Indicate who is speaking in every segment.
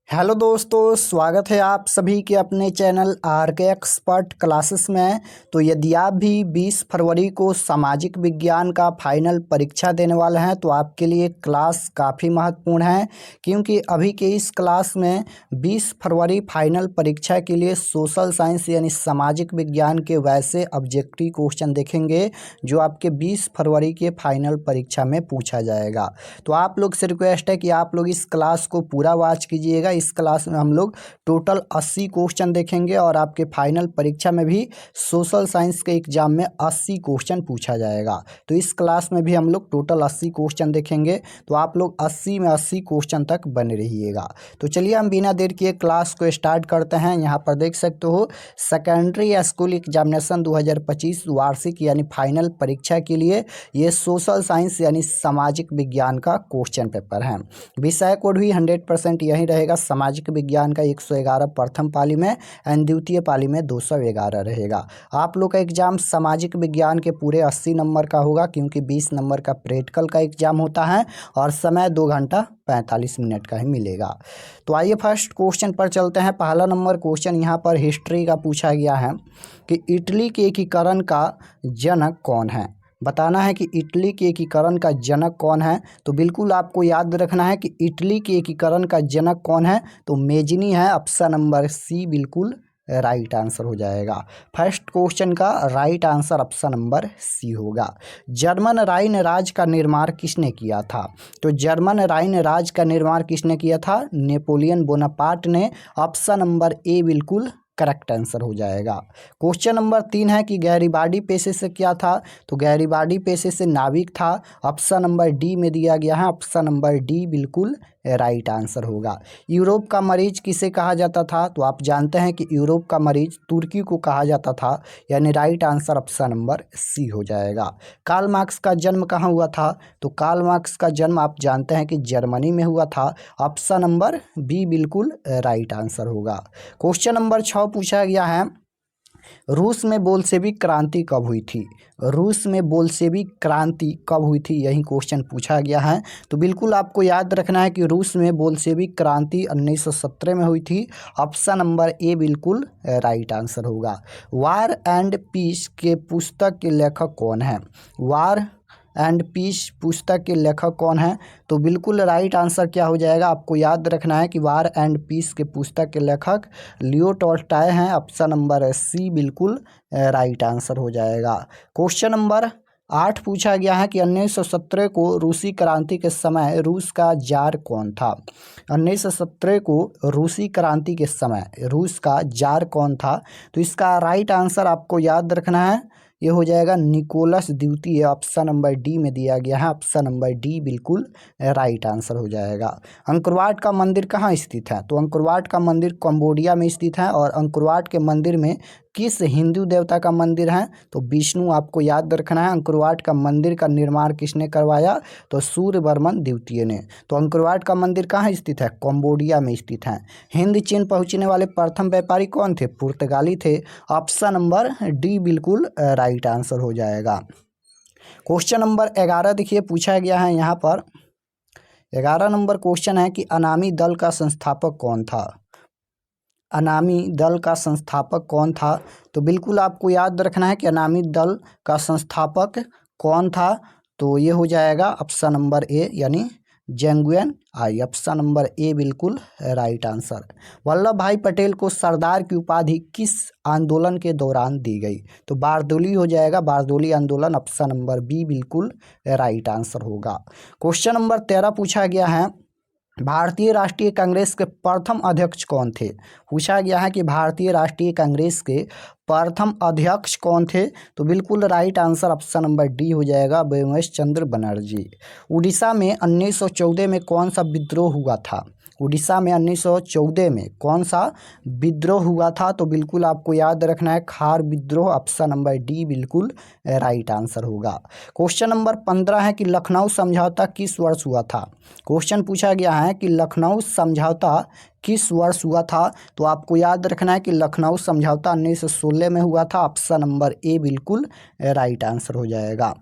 Speaker 1: Hello दोस्तों, स्वागत है आप सभी के अपने चैनल आर के एक्सपर्ट क्लासेस में। तो यदि आप भी 20 फरवरी को सामाजिक विज्ञान का फाइनल परीक्षा देने वाले हैं तो आपके लिए क्लास काफ़ी महत्वपूर्ण है, क्योंकि अभी के इस क्लास में 20 फरवरी फाइनल परीक्षा के लिए सोशल साइंस यानी सामाजिक विज्ञान के वैसे ऑब्जेक्टिव क्वेश्चन देखेंगे जो आपके 20 फरवरी के फाइनल परीक्षा में पूछा जाएगा। तो आप लोग से रिक्वेस्ट है कि आप लोग इस क्लास को पूरा वॉच कीजिएगा। इस क्लास में हम लोग टोटल 80 क्वेश्चन देखेंगे और आपके फाइनल परीक्षा में भी सोशल साइंस के एग्जाम में 80 क्वेश्चन पूछा जाएगा। तो इस क्लास में भी हम लोग टोटल 80 क्वेश्चन देखेंगे। तो आप लोग 80 में 80 क्वेश्चन तक बने रहिएगा। तो चलिए हम बिना देर किए क्लास को स्टार्ट करते हैं। यहाँ पर देख सकते हो सेकेंडरी स्कूल एग्जामिनेशन 2025 वार्षिक यानी फाइनल परीक्षा के लिए ये सोशल साइंस यानी सामाजिक विज्ञान का क्वेश्चन पेपर है। विषय कोड भी 100% यही रहेगा। सामाजिक विज्ञान का 111 प्रथम पाली में एंड द्वितीय पाली में 211 रहेगा। आप लोग का एग्जाम सामाजिक विज्ञान के पूरे 80 नंबर का होगा, क्योंकि 20 नंबर का प्रैक्टिकल का एग्जाम होता है और समय 2 घंटा 45 मिनट का ही मिलेगा। तो आइए फर्स्ट क्वेश्चन पर चलते हैं। पहला नंबर क्वेश्चन यहाँ पर हिस्ट्री का पूछा गया है कि इटली के एकीकरण का जनक कौन है। बताना है कि इटली के एकीकरण का जनक कौन है। तो बिल्कुल आपको याद रखना है कि इटली के एकीकरण का जनक कौन है। तो मेजनी है। ऑप्शन नंबर सी बिल्कुल राइट आंसर हो जाएगा। फर्स्ट क्वेश्चन का right answer option number C होगा। जर्मन राइन राज का निर्माण किसने किया था। तो जर्मन राइन राज का निर्माण किसने किया था। नेपोलियन बोनापार्ट ने। ऑप्शन नंबर ए बिल्कुल करेक्ट आंसर हो जाएगा। क्वेश्चन नंबर 3 है कि गैरीबाडी पेशे से क्या था। तो गैरीबाडी पेशे से नाविक था। ऑप्शन नंबर डी में दिया गया है। ऑप्शन नंबर डी बिल्कुल राइट आंसर होगा। यूरोप का मरीज किसे कहा जाता था। तो आप जानते हैं कि यूरोप का मरीज तुर्की को कहा जाता था, यानी right answer option number C हो जाएगा। कार्ल मार्क्स का जन्म कहाँ हुआ था। तो कार्ल मार्क्स का जन्म आप जानते हैं कि जर्मनी में हुआ था। ऑप्शन नंबर बी बिल्कुल राइट आंसर होगा। क्वेश्चन नंबर 6 पूछा गया है, रूस में बोल्शेविक क्रांति कब हुई थी। रूस में बोल्शेविक क्रांति कब हुई थी, यही क्वेश्चन पूछा गया है। तो बिल्कुल आपको याद रखना है कि रूस में बोल्शेविक क्रांति 1917 में हुई थी। ऑप्शन नंबर ए बिल्कुल राइट आंसर होगा। वार एंड पीस के पुस्तक के लेखक कौन है। वार एंड पीस पुस्तक के लेखक कौन है। तो बिल्कुल राइट आंसर क्या हो जाएगा। आपको याद रखना है कि वार एंड पीस के पुस्तक के लेखक लियो टॉल्स्टॉय हैं। ऑप्शन नंबर सी बिल्कुल राइट आंसर हो जाएगा। क्वेश्चन नंबर 8 पूछा गया है कि 1917 को रूसी क्रांति के समय रूस का जार कौन था। 1917 को रूसी क्रांति के समय रूस का जार कौन था। तो इसका राइट आंसर आपको याद रखना है, ये हो जाएगा निकोलस द्वितीय। ऑप्शन नंबर डी में दिया गया है। ऑप्शन नंबर डी बिल्कुल राइट आंसर हो जाएगा। अंकुरवाट का मंदिर कहाँ स्थित है। तो अंकुरवाट का मंदिर कंबोडिया में स्थित है। और अंकुरवाट के मंदिर में किस हिंदू देवता का मंदिर है। तो विष्णु आपको याद रखना है। अंकुरवाट का मंदिर का निर्माण किसने करवाया। तो सूर्यवर्मन द्वितीय ने। तो अंकुरवाट का मंदिर कहाँ स्थित है, कंबोडिया में स्थित है। हिंद चीन पहुंचने वाले प्रथम व्यापारी कौन थे, पुर्तगाली थे। ऑप्शन नंबर डी बिल्कुल राइट आंसर हो जाएगा। क्वेश्चन नंबर 11 देखिए पूछा गया है यहाँ पर। 11 नंबर क्वेश्चन है कि अनामी दल का संस्थापक कौन था। अनामी दल का संस्थापक कौन था। तो बिल्कुल आपको याद रखना है कि अनामी दल का संस्थापक कौन था। तो ये हो जाएगा ऑप्शन नंबर ए यानी जेंगुएन आई। ऑप्शन नंबर ए बिल्कुल राइट आंसर। वल्लभ भाई पटेल को सरदार की उपाधि किस आंदोलन के दौरान दी गई। तो बारदोली हो जाएगा, बारदोली आंदोलन। ऑप्शन नंबर बी बिल्कुल राइट आंसर होगा। क्वेश्चन नंबर 13 पूछा गया है, भारतीय राष्ट्रीय कांग्रेस के प्रथम अध्यक्ष कौन थे। पूछा गया है कि भारतीय राष्ट्रीय कांग्रेस के प्रथम अध्यक्ष कौन थे। तो बिल्कुल right answer option number D हो जाएगा, बैमवेश चंद्र बनर्जी। उड़ीसा में 1914 में कौन सा विद्रोह हुआ था। उड़ीसा में 1914 में कौन सा विद्रोह हुआ था। तो बिल्कुल आपको याद रखना है खार विद्रोह। ऑप्शन नंबर डी बिल्कुल राइट आंसर होगा। क्वेश्चन नंबर 15 है कि लखनऊ समझौता किस वर्ष हुआ था। क्वेश्चन पूछा गया है कि लखनऊ समझौता किस वर्ष हुआ था। तो आपको याद रखना है कि लखनऊ समझौता 1916 में हुआ था। ऑप्शन नंबर ए बिल्कुल राइट आंसर हो जाएगा।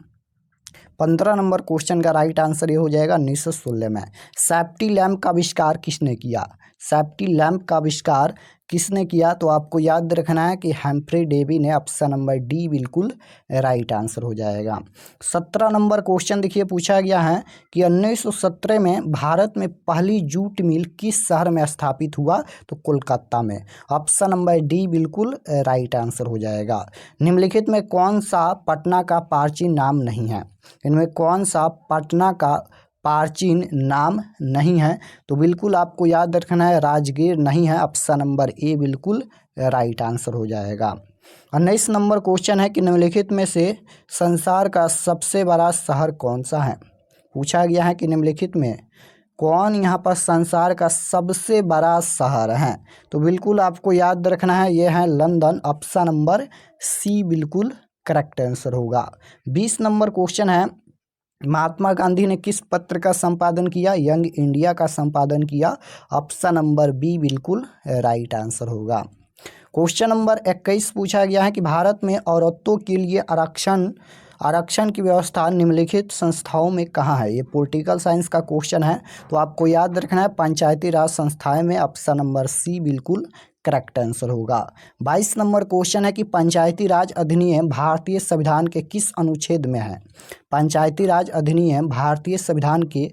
Speaker 1: 15 नंबर क्वेश्चन का राइट आंसर ये हो जाएगा 1916 में। सेफ्टी लैम्प का आविष्कार किसने किया? सेफ्टी लैम्प का आविष्कार किसने किया? तो आपको याद रखना है कि हम्फ्री डेवी ने। ऑप्शन नंबर डी बिल्कुल राइट आंसर हो जाएगा। 17 नंबर क्वेश्चन देखिए पूछा गया है कि 1917 में भारत में पहली जूट मिल किस शहर में स्थापित हुआ? तो कोलकाता में। ऑप्शन नंबर डी बिल्कुल राइट आंसर हो जाएगा। निम्नलिखित में कौन सा पटना का प्राचीन नाम नहीं है? इनमें कौन सा पटना का प्राचीन नाम नहीं है? तो बिल्कुल आपको याद रखना है राजगीर नहीं है। ऑप्शन नंबर ए बिल्कुल राइट आंसर हो जाएगा। 19 नंबर क्वेश्चन है कि निम्नलिखित में से संसार का सबसे बड़ा शहर कौन सा है? पूछा गया है कि निम्नलिखित में कौन यहाँ पर संसार का सबसे बड़ा शहर है? तो बिल्कुल आपको याद रखना है ये है लंदन। ऑप्शन नंबर सी बिल्कुल करेक्ट आंसर होगा। 20 नंबर क्वेश्चन है महात्मा गांधी ने किस पत्र का संपादन किया? यंग इंडिया का संपादन किया। ऑप्शन नंबर बी बिल्कुल राइट आंसर होगा। क्वेश्चन नंबर 21 पूछा गया है कि भारत में औरतों के लिए आरक्षण की व्यवस्था निम्नलिखित संस्थाओं में कहाँ है? ये पॉलिटिकल साइंस का क्वेश्चन है, तो आपको याद रखना है पंचायती राज संस्थाएं में। ऑप्शन नंबर सी बिल्कुल करेक्ट आंसर होगा। 22 नंबर क्वेश्चन है कि पंचायती राज अधिनियम भारतीय संविधान के किस अनुच्छेद में है? पंचायती राज अधिनियम भारतीय संविधान के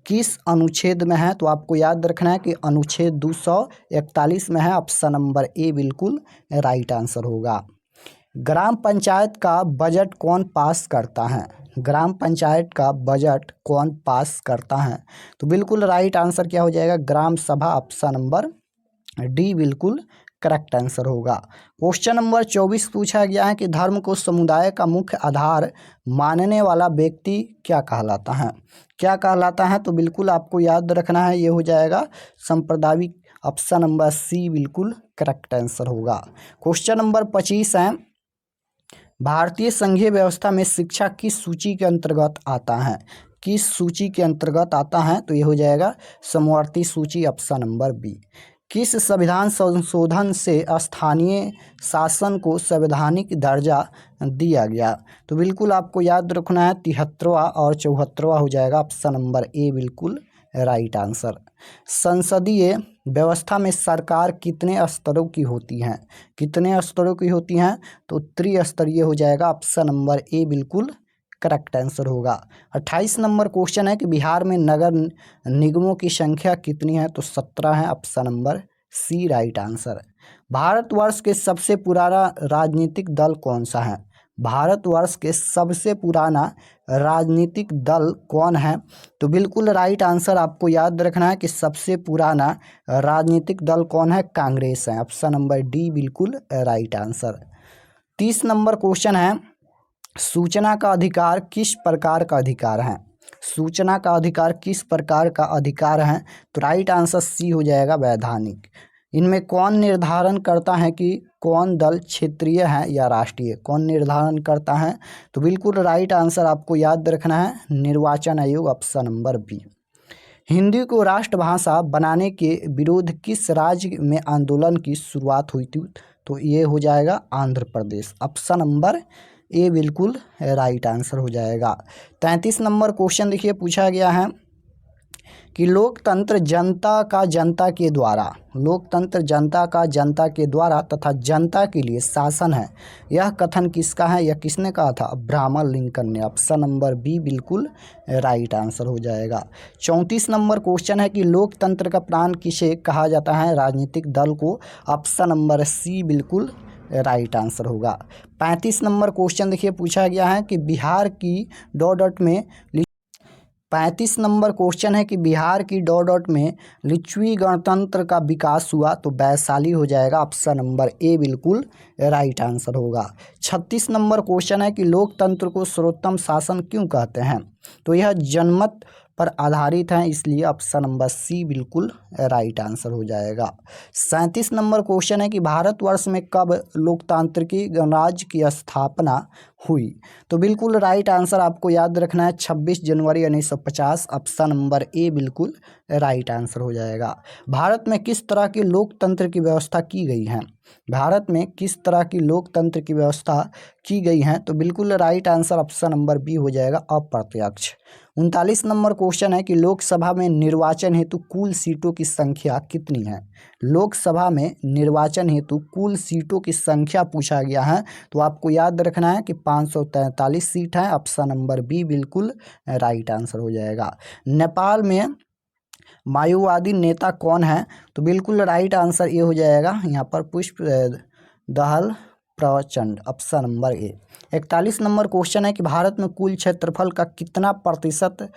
Speaker 1: किस अनुच्छेद में है? तो आपको याद रखना है कि अनुच्छेद 241 में है। ऑप्शन नंबर ए बिल्कुल राइट आंसर होगा। ग्राम पंचायत का बजट कौन पास करता है? ग्राम पंचायत का बजट कौन पास करता है? तो बिल्कुल राइट आंसर क्या हो जाएगा? ग्राम सभा। ऑप्शन नंबर डी बिल्कुल करेक्ट आंसर होगा। क्वेश्चन नंबर 24 पूछा गया है कि धर्म को समुदाय का मुख्य आधार मानने वाला व्यक्ति क्या कहलाता है? क्या कहलाता है? तो बिल्कुल आपको याद रखना है ये हो जाएगा सांप्रदायिक। ऑप्शन नंबर सी बिल्कुल करेक्ट आंसर होगा। क्वेश्चन नंबर 25 है भारतीय संघीय व्यवस्था में शिक्षा किस सूची के अंतर्गत आता है? किस सूची के अंतर्गत आता है? तो ये हो जाएगा समवर्ती सूची। Option number B. किस संविधान संशोधन से स्थानीय शासन को संवैधानिक दर्जा दिया गया? तो बिल्कुल आपको याद रखना है 73वां और 74वां हो जाएगा। ऑप्शन नंबर ए बिल्कुल राइट आंसर। संसदीय व्यवस्था में सरकार कितने स्तरों की होती हैं? कितने स्तरों की होती हैं? तो त्रिस्तरीय हो जाएगा। ऑप्शन नंबर ए बिल्कुल करेक्ट आंसर होगा। 28 नंबर क्वेश्चन है कि बिहार में नगर निगमों की संख्या कितनी है? तो 17 है। Option number C right answer. Bharatvarsh के सबसे पुराना राजनीतिक दल कौन सा है? भारतवर्ष के सबसे पुराना राजनीतिक दल कौन है? तो बिल्कुल राइट आंसर आपको याद रखना है कि सबसे पुराना राजनीतिक दल कौन है? कांग्रेस है। ऑप्शन नंबर डी बिल्कुल राइट आंसर। 30 नंबर क्वेश्चन है सूचना का अधिकार किस प्रकार का अधिकार है? सूचना का अधिकार किस प्रकार का अधिकार है? तो राइट आंसर सी हो जाएगा वैधानिक। इनमें कौन निर्धारण करता है कि कौन दल क्षेत्रीय है या राष्ट्रीय? कौन निर्धारण करता है? तो बिल्कुल राइट आंसर आपको याद रखना है निर्वाचन आयोग। Option number B. हिंदी को राष्ट्रभाषा बनाने के विरोध किस राज्य में आंदोलन की शुरुआत हुई थी? तो ये हो जाएगा Andhra Pradesh. Option number A बिल्कुल राइट आंसर हो जाएगा। 33 नंबर क्वेश्चन देखिए पूछा गया है कि लोकतंत्र जनता का जनता के द्वारा, लोकतंत्र जनता का जनता के द्वारा तथा जनता के लिए शासन है, यह कथन किसका है या किसने कहा था? अब्राहम लिंकन ने। ऑप्शन नंबर बी बिल्कुल राइट आंसर हो जाएगा। 34 नंबर क्वेश्चन है कि लोकतंत्र का प्राण किसे कहा जाता है? राजनीतिक दल को। ऑप्शन नंबर सी बिल्कुल राइट आंसर होगा। 35 नंबर क्वेश्चन देखिए पूछा गया है कि बिहार की डॉट में 35 नंबर क्वेश्चन है कि बिहार की डॉट में लिच्छवी गणतंत्र का विकास हुआ? तो वैशाली हो जाएगा। ऑप्शन नंबर ए बिल्कुल राइट आंसर होगा। 36 नंबर क्वेश्चन है कि लोकतंत्र को सर्वोत्तम शासन क्यों कहते हैं? तो यह जनमत पर आधारित है, इसलिए ऑप्शन नंबर सी बिल्कुल राइट आंसर हो जाएगा। 37 नंबर क्वेश्चन है कि भारतवर्ष में कब लोकतांत्रिक गणराज्य की स्थापना हुई। तो बिल्कुल राइट आंसर आपको याद रखना है 26 जनवरी 1950, ऑप्शन नंबर ए बिल्कुल राइट आंसर हो जाएगा। भारत में किस तरह की लोकतंत्र की व्यवस्था की गई है? भारत में किस तरह की लोकतंत्र की व्यवस्था की गई है? तो बिल्कुल right answer option number B हो जाएगा, अप्रत्यक्ष। 39 नंबर क्वेश्चन है कि लोकसभा में निर्वाचन हेतु कुल सीटों की संख्या कितनी है? लोकसभा में निर्वाचन हेतु कुल सीटों की संख्या पूछा गया है। तो आपको याद रखना है कि 543 सीट है, ऑप्शन नंबर बी बिल्कुल राइट आंसर हो जाएगा। नेपाल में माओवादी नेता कौन है? तो बिल्कुल राइट आंसर ये हो जाएगा यहाँ पर पुष्प दहल प्रचंड, option number A. 41 number question है कि भारत में कुल क्षेत्रफल का कितना प्रतिशत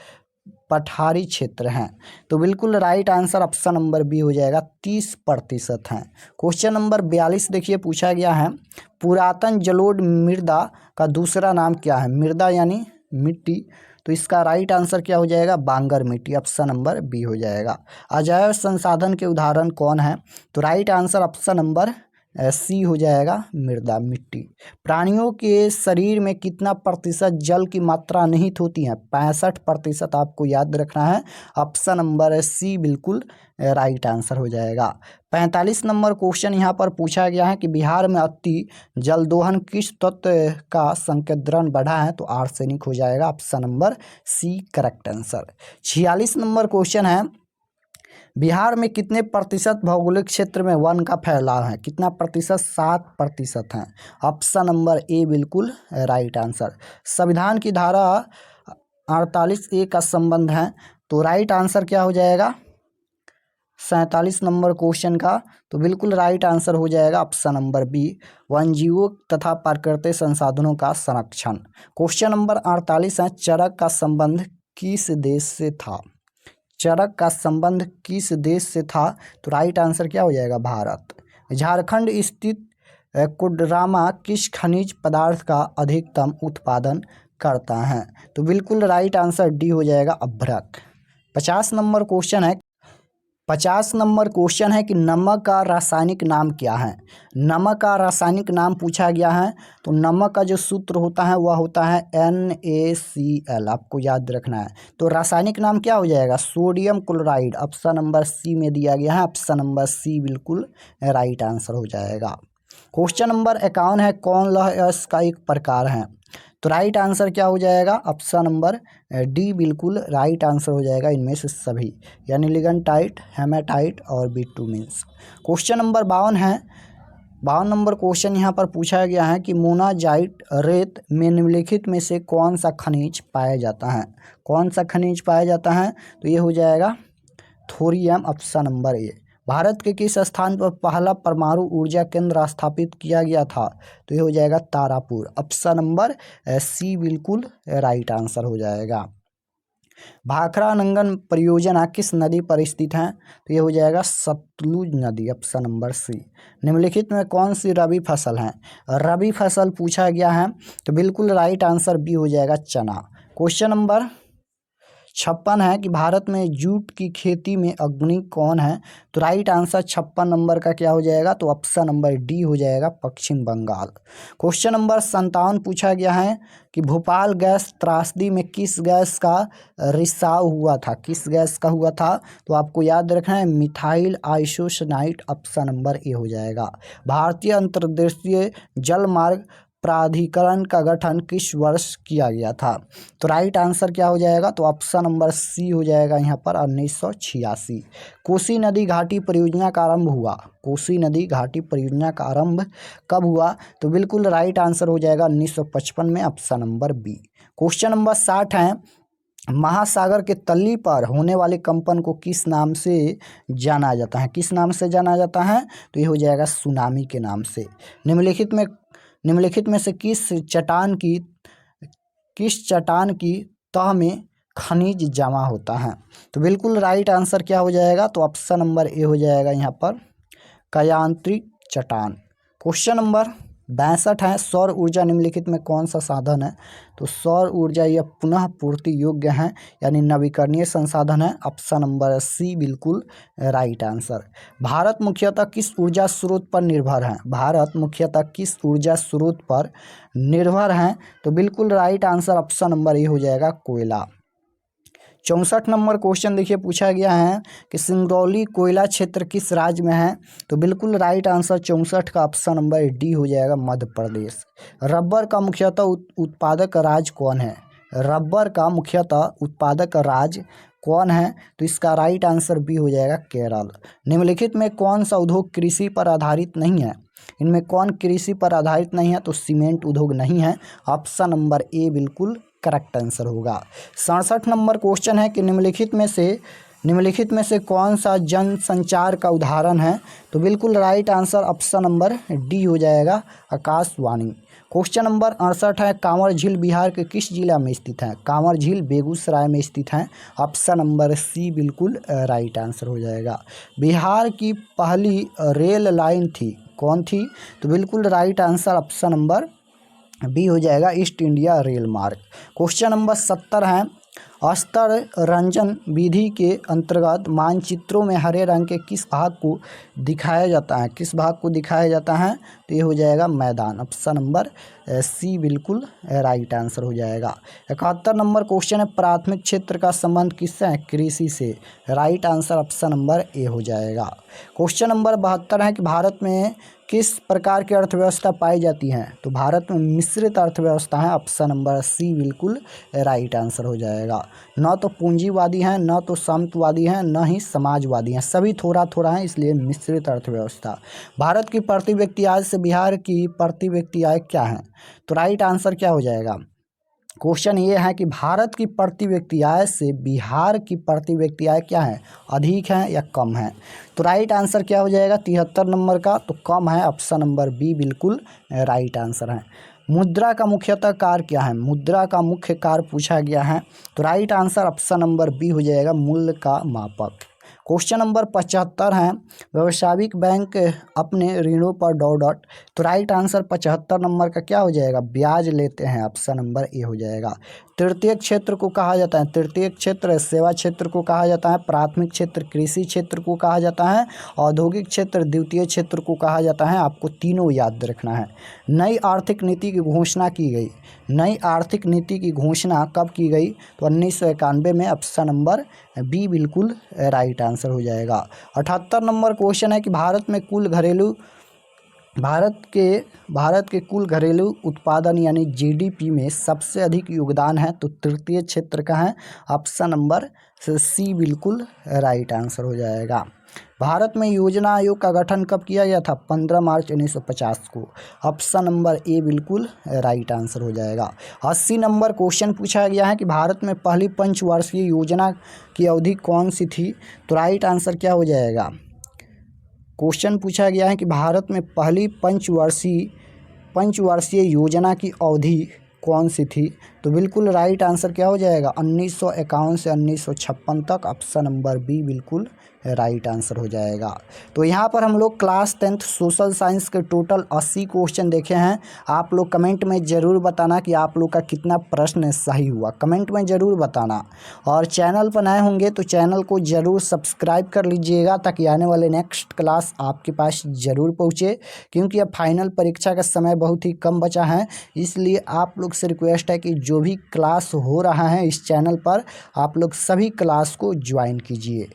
Speaker 1: पठारी क्षेत्र है? तो बिल्कुल right answer option number B हो जाएगा, 30% है। क्वेश्चन नंबर 42 देखिए पूछा गया है, पुरातन जलोढ़ मृदा का दूसरा नाम क्या है? मृदा यानी मिट्टी, तो इसका राइट आंसर क्या हो जाएगा? बांगर मिट्टी, ऑप्शन नंबर बी हो जाएगा। अजैव संसाधन के उदाहरण कौन है? तो right answer option number C हो जाएगा, मृदा मिट्टी। प्राणियों के शरीर में कितना प्रतिशत जल की मात्रा निहित होती है? 65% आपको याद रखना है, ऑप्शन नंबर सी बिल्कुल राइट आंसर हो जाएगा। 45 नंबर क्वेश्चन यहाँ पर पूछा गया है कि बिहार में अति जलदोहन किस तत्व का संकेंद्रण बढ़ा है? तो आर्सेनिक हो जाएगा, option number C correct answer. 46 नंबर क्वेश्चन है, बिहार में कितने प्रतिशत भौगोलिक क्षेत्र में वन का फैलाव है? कितना प्रतिशत? 7% है, ऑप्शन नंबर ए बिल्कुल राइट आंसर। संविधान की धारा 48A का संबंध है, तो राइट आंसर क्या हो जाएगा? 47 नंबर क्वेश्चन का तो बिल्कुल राइट आंसर हो जाएगा, ऑप्शन नंबर बी, वन्यजीवों तथा प्राकृतिक संसाधनों का संरक्षण। क्वेश्चन नंबर 48 है, चरक का संबंध किस देश से था? चरक का संबंध किस देश से था? तो राइट आंसर क्या हो जाएगा? भारत। झारखंड स्थित कोडरमा किस खनिज पदार्थ का अधिकतम उत्पादन करता है? तो बिल्कुल राइट आंसर डी हो जाएगा, अभ्रक। 50 नंबर क्वेश्चन है, 50 नंबर क्वेश्चन है कि नमक का रासायनिक नाम क्या है? नमक का रासायनिक नाम पूछा गया है। तो नमक का जो सूत्र होता है वह होता है NaCl, आपको याद रखना है। तो रासायनिक नाम क्या हो जाएगा? Sodium chloride, option number C में दिया गया है, ऑप्शन नंबर सी बिल्कुल राइट आंसर हो जाएगा। क्वेश्चन नंबर 51 है, कौन लौह अयस्क का एक प्रकार है? तो राइट आंसर क्या हो जाएगा? ऑप्शन नंबर डी बिल्कुल राइट आंसर हो जाएगा, इनमें से सभी, यानी लिगेंडाइट, हेमाटाइट और बिटुमेंस। क्वेश्चन नंबर 52 है, 52 नंबर क्वेश्चन यहाँ पर पूछा गया है कि मोनाजाइट रेत में निम्नलिखित में से कौन सा खनिज पाया जाता है? कौन सा खनिज पाया जाता है? तो ये हो जाएगा thorium, option number A. Bharat के किस स्थान पर पहला परमाणु ऊर्जा केंद्र स्थापित किया गया था? तो ये हो जाएगा तारापुर, ऑप्शन नंबर सी बिल्कुल राइट आंसर हो जाएगा। भाखड़ा नंगन परियोजना किस नदी पर स्थित है? तो ये हो जाएगा सतलुज नदी, ऑप्शन नंबर सी। निम्नलिखित में कौन सी रबी फसल है? रबी फसल पूछा गया है, तो बिल्कुल राइट आंसर बी हो जाएगा, चना। क्वेश्चन नंबर 56 है कि भारत में जूट की खेती में अग्रणी कौन है? तो राइट आंसर 56 नंबर का क्या हो जाएगा? तो ऑप्शन नंबर डी हो जाएगा, पश्चिम बंगाल। क्वेश्चन नंबर 57 पूछा गया है कि भोपाल गैस त्रासदी में किस गैस का रिसाव हुआ था? किस गैस का हुआ था? तो आपको याद रखना है, methyl isocyanate, option number A हो जाएगा। भारतीय अंतर्देशीय जलमार्ग प्राधिकरण का गठन किस वर्ष किया गया था? तो राइट आंसर क्या हो जाएगा? तो ऑप्शन नंबर सी हो जाएगा यहाँ पर, 1986। कोसी नदी घाटी परियोजना का आरंभ हुआ, कोसी नदी घाटी परियोजना का आरंभ कब हुआ? तो बिल्कुल राइट आंसर हो जाएगा 1955 में, option number B. Question number 60 है, महासागर के तली पर होने वाले कंपन को किस नाम से जाना जाता है? किस नाम से जाना जाता है? तो ये हो जाएगा सुनामी के नाम से। निम्नलिखित में से किस चट्टान की तह में खनिज जमा होता है? तो बिल्कुल राइट आंसर क्या हो जाएगा? तो ऑप्शन नंबर ए हो जाएगा यहाँ पर, कायांतरिक चट्टान। क्वेश्चन नंबर 62 है। सौर ऊर्जा निम्नलिखित में कौन सा साधन है? तो सौर ऊर्जा यह पुनः पूर्ति योग्य है यानी नवीकरणीय संसाधन है। ऑप्शन नंबर सी बिल्कुल राइट आंसर। भारत मुख्यतः किस ऊर्जा स्रोत पर निर्भर है? भारत मुख्यतः किस ऊर्जा स्रोत पर निर्भर है? तो बिल्कुल right answer option number A हो जाएगा कोयला। 64 नंबर क्वेश्चन देखिए पूछा गया है कि सिंगरौली कोयला क्षेत्र किस राज्य में है? तो बिल्कुल राइट आंसर 64 का ऑप्शन नंबर डी हो जाएगा मध्य प्रदेश। रबर का मुख्यतः उत्पादक राज्य कौन है? रबर का मुख्यतः उत्पादक राज्य कौन है? तो इसका राइट आंसर बी हो जाएगा केरल। निम्नलिखित में कौन सा उद्योग कृषि पर आधारित नहीं है? इनमें कौन कृषि पर आधारित नहीं है? तो सीमेंट उद्योग नहीं है। ऑप्शन नंबर ए बिल्कुल करेक्ट आंसर होगा। 67 नंबर क्वेश्चन है कि निम्नलिखित में से कौन सा जन संचार का उदाहरण है? तो बिल्कुल right answer option number D हो जाएगा आकाशवाणी। क्वेश्चन नंबर 68 है कांवर झील बिहार के किस जिला में स्थित है? कांवर झील बेगूसराय में स्थित है। ऑप्शन नंबर सी बिल्कुल राइट आंसर हो जाएगा। बिहार की पहली रेल लाइन थी, कौन थी? तो बिल्कुल right answer option number B हो जाएगा ईस्ट इंडिया रेल मार्ग। क्वेश्चन नंबर 70 है अस्तर रंजन विधि के अंतर्गत मानचित्रों में हरे रंग के किस भाग को दिखाया जाता है? किस भाग को दिखाया जाता है? तो ये हो जाएगा मैदान। ऑप्शन नंबर सी बिल्कुल राइट आंसर हो जाएगा। 71 नंबर क्वेश्चन है प्राथमिक क्षेत्र का संबंध किससे है? कृषि से। Right answer option number A हो जाएगा। क्वेश्चन नंबर 72 है कि भारत में किस प्रकार की अर्थव्यवस्था पाई जाती है? तो भारत में मिश्रित अर्थव्यवस्था है। ऑप्शन नंबर सी बिल्कुल राइट आंसर हो जाएगा। न तो पूंजीवादी हैं, न तो सामंतवादी हैं, न ही समाजवादी हैं, सभी थोड़ा थोड़ा है, इसलिए मिश्रित अर्थव्यवस्था। भारत की प्रति व्यक्ति आय से बिहार की प्रति व्यक्ति आय क्या है? तो राइट आंसर क्या हो जाएगा? क्वेश्चन ये है कि भारत की प्रति व्यक्ति आय से बिहार की प्रति व्यक्ति आय क्या है? अधिक है या कम है? तो राइट आंसर क्या हो जाएगा 73 नंबर का? तो कम है। ऑप्शन नंबर बी बिल्कुल राइट आंसर है। मुद्रा का मुख्यतः कार्य क्या है? मुद्रा का मुख्य कार्य पूछा गया है। तो right answer option number B हो जाएगा मूल्य का मापक। क्वेश्चन नंबर 75 है व्यावसायिक बैंक अपने ऋणों पर डॉट। तो राइट आंसर 75 नंबर का क्या हो जाएगा? ब्याज लेते हैं। ऑप्शन नंबर ए हो जाएगा। तृतीय क्षेत्र को कहा जाता है, तृतीय क्षेत्र सेवा क्षेत्र को कहा जाता है, प्राथमिक क्षेत्र कृषि क्षेत्र को कहा जाता है, औद्योगिक क्षेत्र द्वितीय क्षेत्र को कहा जाता है। आपको तीनों याद रखना है। नई आर्थिक नीति की घोषणा की गई। नई आर्थिक नीति की घोषणा कब की गई? तो 1991 में। ऑप्शन नंबर बी बिल्कुल राइट आंसर हो जाएगा। 78 नंबर क्वेश्चन है कि भारत के कुल घरेलू उत्पादन यानी जीडीपी में सबसे अधिक योगदान है तो तृतीय क्षेत्र का है। ऑप्शन नंबर सी बिल्कुल राइट आंसर हो जाएगा। भारत में योजना आयोग का गठन कब किया गया था? 15 मार्च 1950 को। ऑप्शन नंबर ए बिल्कुल राइट आंसर हो जाएगा। 80 नंबर क्वेश्चन पूछा गया है कि भारत में पहली पंचवार्षिक योजना की अवधि कौन सी थी? तो राइट आंसर क्या हो जाएगा? क्वेश्चन पूछा गया है कि भारत में पहली पंचवर्षीय योजना की अवधि कौन सी थी? तो बिल्कुल राइट आंसर क्या हो जाएगा? 1951 से 1956 तक। ऑप्शन नंबर बी बिल्कुल राइट आंसर हो जाएगा। तो यहाँ पर हम लोग क्लास 10th सोशल साइंस के टोटल 80 क्वेश्चन देखे हैं। आप लोग कमेंट में ज़रूर बताना कि आप लोग का कितना प्रश्न सही हुआ, कमेंट में ज़रूर बताना। और चैनल पर नए होंगे तो चैनल को ज़रूर सब्सक्राइब कर लीजिएगा ताकि आने वाले नेक्स्ट क्लास आपके पास ज़रूर पहुँचे, क्योंकि अब फाइनल परीक्षा का समय बहुत ही कम बचा है। इसलिए आप लोग से रिक्वेस्ट है कि जो भी क्लास हो रहा है इस चैनल पर आप लोग सभी क्लास को ज्वाइन कीजिए।